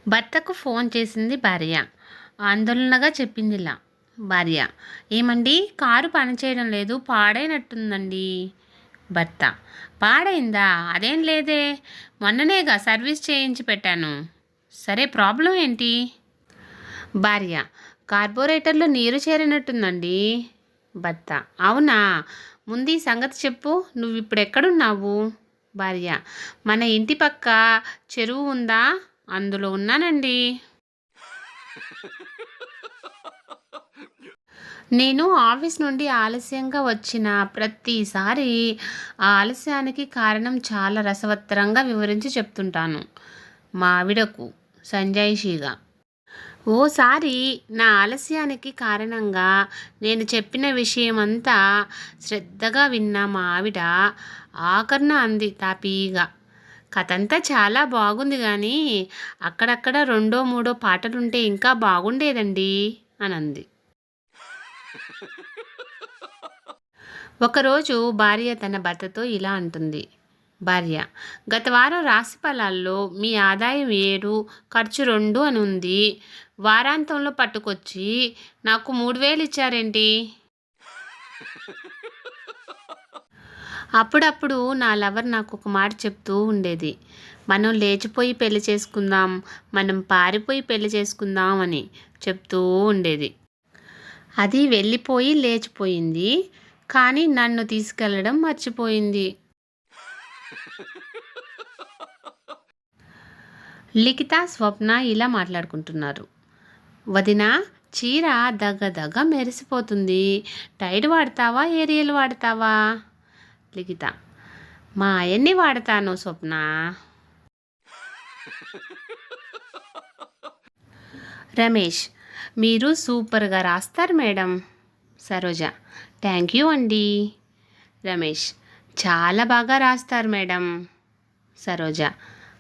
భర్తకు ఫోన్ చేసింది భార్య. ఆందోళనగా చెప్పిందిలా. భార్య: ఏమండి, కారు పనిచేయడం లేదు, పాడైనట్టుందండి. భర్త: పాడైందా? అదేం లేదే, మొన్ననేగా సర్వీస్ చేయించి పెట్టాను. సరే, ప్రాబ్లం ఏంటి? భార్య: కార్బొరేటర్లో నీరు చేరినట్టుందండి. భర్త: అవునా, ముందు ఈ సంగతి చెప్పు, నువ్విప్పుడు ఎక్కడున్నావు? భార్య: మన ఇంటి పక్క చెరువు ఉందా, అందులో ఉన్నానండి. నేను ఆఫీస్ నుండి ఆలస్యంగా వచ్చిన ప్రతిసారి ఆ ఆలస్యానికి కారణం చాలా రసవత్తరంగా వివరించి చెప్తుంటాను మా ఆవిడకు సంజాయిషీగా. ఓసారి నా ఆలస్యానికి కారణంగా నేను చెప్పిన విషయమంతా శ్రద్ధగా విన్న మా ఆవిడ ఆఖర్న అంది తాపీగా: కథంతా చాలా బాగుంది కానీ అక్కడక్కడ రెండో మూడో పాటలుంటే ఇంకా బాగుండేదండి అని అంది. ఒకరోజు భార్య తన భర్తతో ఇలా అంటుంది. భార్య: గత వారం రాశి ఫలాల్లో మీ ఆదాయం 7, ఖర్చు 2 అని ఉంది. వారాంతంలో పట్టుకొచ్చి నాకు 3,000 ఇచ్చారేంటి? అప్పుడప్పుడు నా లవర్ నాకు ఒక మాట చెప్తూ ఉండేది: మనం లేచిపోయి పెళ్లి చేసుకుందాం, మనం పారిపోయి పెళ్లి చేసుకుందాం అని చెప్తూ ఉండేది. అది వెళ్ళిపోయి లేచిపోయింది, కానీ నన్ను తీసుకెళ్ళడం మర్చిపోయింది. లిఖిత, స్వప్న ఇలా మాట్లాడుకుంటున్నారు. వదినా, చీర దగ్గ దగ్గ మెరిసిపోతుంది, టైడ్ వాడతావా, ఏరియల్ వాడతావా? లిఖిత: మా ఆయన్ని వాడతాను స్వప్న. రమేష్: మీరు సూపర్గా రాస్తారు మేడం. సరోజ: థ్యాంక్ యూ అండి. రమేష్: చాలా బాగా రాస్తారు మేడం. సరోజ: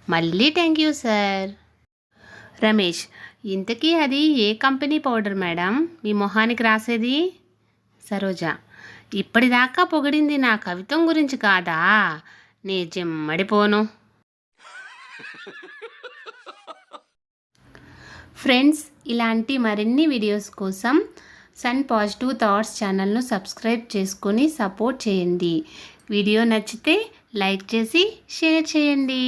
మళ్ళీ థ్యాంక్ యూ సార్. రమేష్: ఇంతకీ అది ఏ కంపెనీ పౌడర్ మేడం మీ మొహానికి రాసేది? సరోజ: ఇప్పటిదాకా పొగిడింది నా కవిత్వం గురించి కాదా? నే చెమ్మడిపోను. ఫ్రెండ్స్, ఇలాంటి మరిన్ని వీడియోస్ కోసం సన్ పాజిటివ్ థాట్స్ ఛానల్ను సబ్స్క్రైబ్ చేసుకొని సపోర్ట్ చేయండి. వీడియో నచ్చితే లైక్ చేసి షేర్ చేయండి.